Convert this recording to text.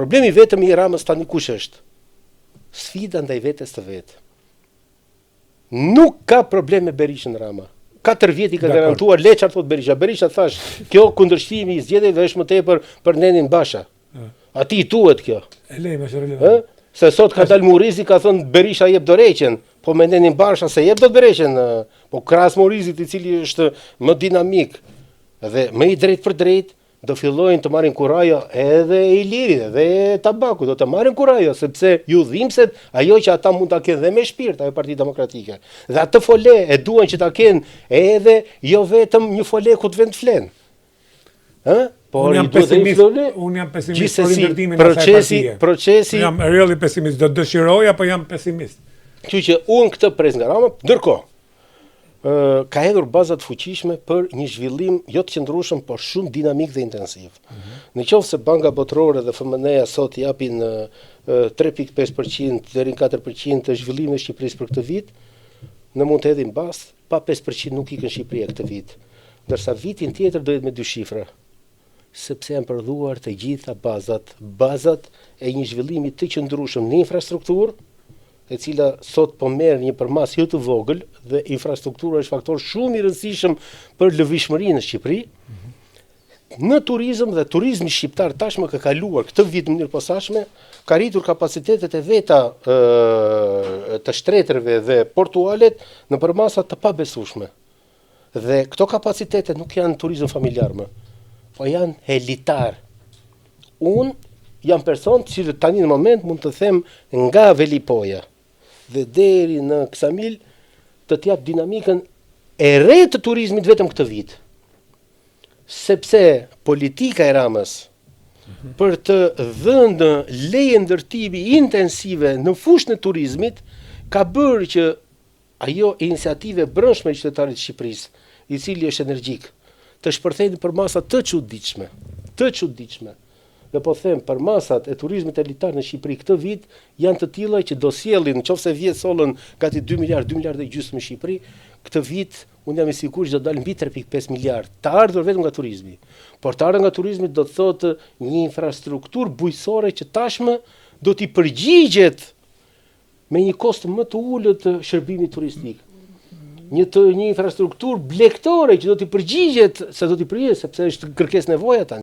Problemi vetëm i Ramës tani kush është? Sfida ndaj vetes të vet. Nuk ka problem me Berishën Rama. 4 vjet i ka garantuar Leçar, thot Berisha. Berisha thash, kjo kundërshtimi i zgjedhjeve është më tepër për Nenin Basha. Ati i tuhet kjo. E lej më relevant. Se sot ka dalë Murizi ka thënë Berisha jep dorëheqjen, po me Nenin Basha se jep dot dorëheqjen, po krahas Murizit i cili është më dinamik dhe më i drejt për drejt, do fillojnë të marrin kurajo edhe Ilirit edhe Tabaku, do të marrin kurajo sepse ju dhimbset ajo që ata mund ta kenë dhe me shpirt ajo Partia Demokratike. Dhe atë fole e duan që ta kenë edhe jo vetëm një fole ku të vend flen. Unë jam pesimist për ndërtimin e asaj partie. Procesi jam really pesimist, do dëshiroja, po jam pesimist. Kështu që unë këtë pres nga Rama, ndërkohë ka hedhur bazat fuqishme për një zhvillim jo të qëndrueshëm, por shumë dinamik dhe intensiv. Në qoftë se Banka Botërore dhe FMN-ja sot japin 3.5% deri në 4% të zhvillimit të Shqipërisë për këtë vit, ne mund të hedhim bazë, pa 5% nuk ikën Shqipëria këtë vit. Ndërsa vitin tjetër do jetë me 2 shifra. Sepse janë prodhuar të gjitha bazat e një zhvillimi të qëndrueshëm në infrastrukturë, e cila sot po merr një përmas jo të vogël dhe infrastruktura është faktor shumë i rëndësishëm për lëvizshmërinë në Shqipëri. Në turizëm dhe turizmi shqiptar tashmë ka kaluar këtë vit në mënyrë posaçme, ka rritur kapacitetet e veta të shtretërve dhe portualet në përmasa të pabesueshme. Dhe këto kapacitete nuk janë turizëm familjar më, po janë elitar. Unë jam person që tani në moment mund të them nga Velipoja dhe deri në Ksamil të t'jap dinamikën e re të turizmit vetëm këtë vit. Sepse politika e Ramës për të dhënë leje ndërtimi intensive në fushën e turizmit ka bërë që ajo iniciative brendshme e qytetarit të Shqipërisë, i cili është energjik, të shpërthejnë për masat të çuditshme. Dhe po them, për masat e turizmit elitar në Shqipëri këtë vit janë të tilla që do sjellin, nëse vjet sollën gati 2 miliard, 2 miliardë e gjysmë në Shqipëri, këtë vit unë jam i sigurt që do dalë mbi 3.5 miliard, të ardhur vetëm nga turizmi. Por të ardhur nga turizmi do të thotë një infrastrukturë bujqësore që tashmë do t'i përgjigjet me një kost më të ulët të shërbimit turistik. Një infrastrukturë blegtore që do t'i përgjigjet, sepse është kërkesë nevoja tani.